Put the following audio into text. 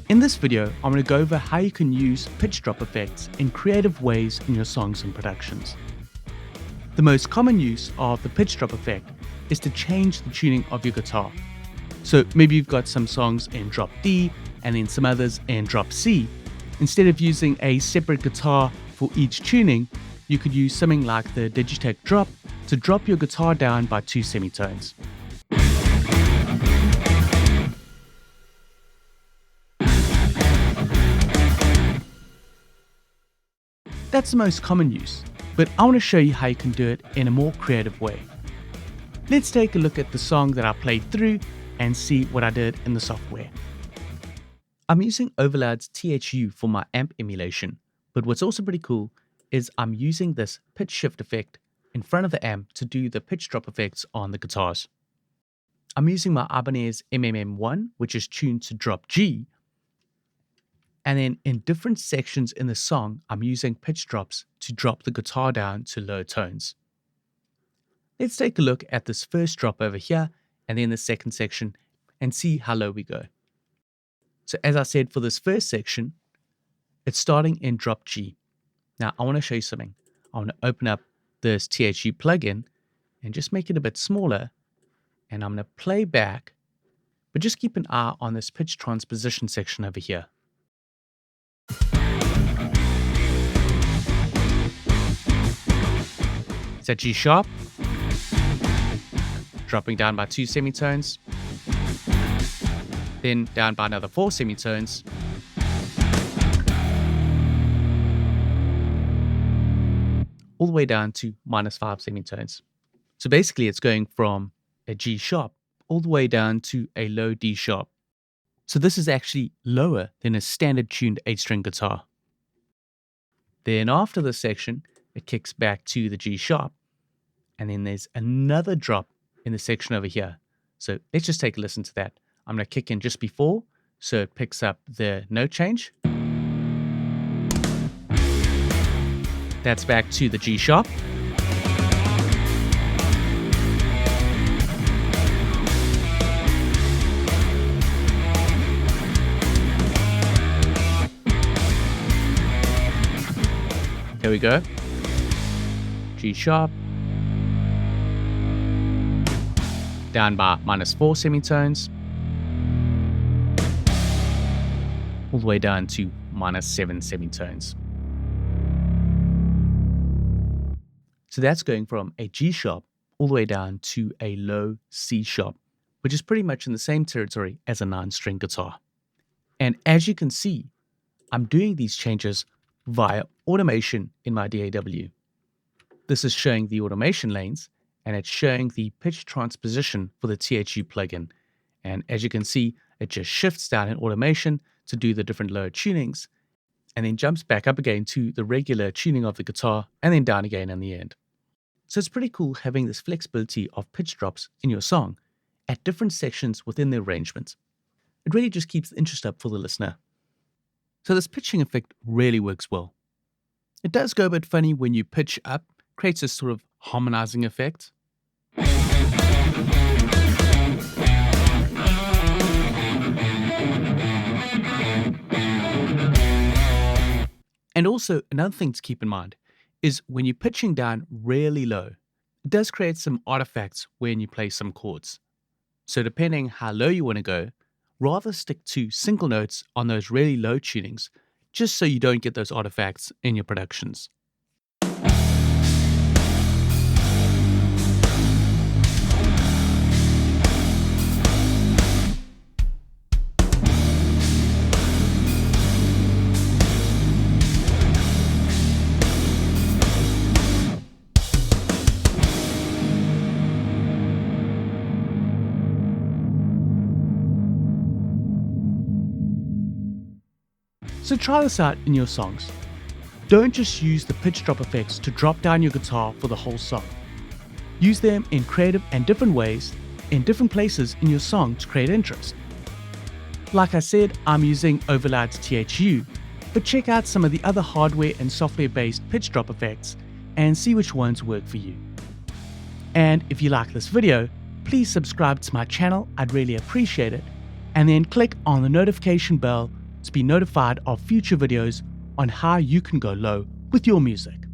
In this video, I'm going to go over how you can use pitch drop effects in creative ways in your songs and productions. The most common use of the pitch drop effect is to change the tuning of your guitar. So maybe you've got some songs in drop D and then some others in drop C. Instead of using a separate guitar for each tuning, you could use something like the Digitech drop to drop your guitar down by 2 semitones. That's the most common use, but I want to show you how you can do it in a more creative way. Let's take a look at the song that I played through and see what I did in the software. I'm using Overloud's THU for my amp emulation, but what's also pretty cool is I'm using this pitch shift effect in front of the amp to do the pitch drop effects on the guitars. I'm using my Ibanez MMM1, which is tuned to drop G, and then in different sections in the song, I'm using pitch drops to drop the guitar down to low tones. Let's take a look at this first drop over here and then the second section and see how low we go. So as I said, for this first section, it's starting in drop G. Now I want to show you something. I want to open up this THU plugin and just make it a bit smaller, and I'm going to play back, but just keep an eye on this pitch transposition section over here. It's at G sharp, dropping down by 2 semitones, then down by another 4 semitones, all the way down to -5 semitones. So basically it's going from a G sharp all the way down to a low D sharp. So this is actually lower than a standard tuned 8-string guitar. Then after this section, it kicks back to the G sharp, and then there's another drop in the section over here. So let's just take a listen to that. I'm going to kick in just before, so it picks up the note change. That's back to the G sharp. Here we go. G sharp. Down by -4 semitones. All the way down to -7 semitones. So that's going from a G sharp all the way down to a low C sharp, which is pretty much in the same territory as a 9-string guitar. And as you can see, I'm doing these changes via automation in my DAW. This is showing the automation lanes, and it's showing the pitch transposition for the THU plugin. And as you can see, it just shifts down in automation to do the different lower tunings, and then jumps back up again to the regular tuning of the guitar, and then down again in the end. So it's pretty cool having this flexibility of pitch drops in your song at different sections within the arrangement. It really just keeps the interest up for the listener. So this pitching effect really works well. It does go a bit funny when you pitch up, creates a sort of harmonizing effect. And also, another thing to keep in mind is when you're pitching down really low, it does create some artifacts when you play some chords. So depending how low you want to go, rather stick to single notes on those really low tunings, just so you don't get those artifacts in your productions. So try this out in your songs. Don't just use the pitch drop effects to drop down your guitar for the whole song. Use them in creative and different ways in different places in your song to create interest. Like I said, I'm using Overloud's THU, but check out some of the other hardware and software-based pitch drop effects and see which ones work for you. And if you like this video, please subscribe to my channel, I'd really appreciate it, and then click on the notification bell to be notified of future videos on how you can go low with your music.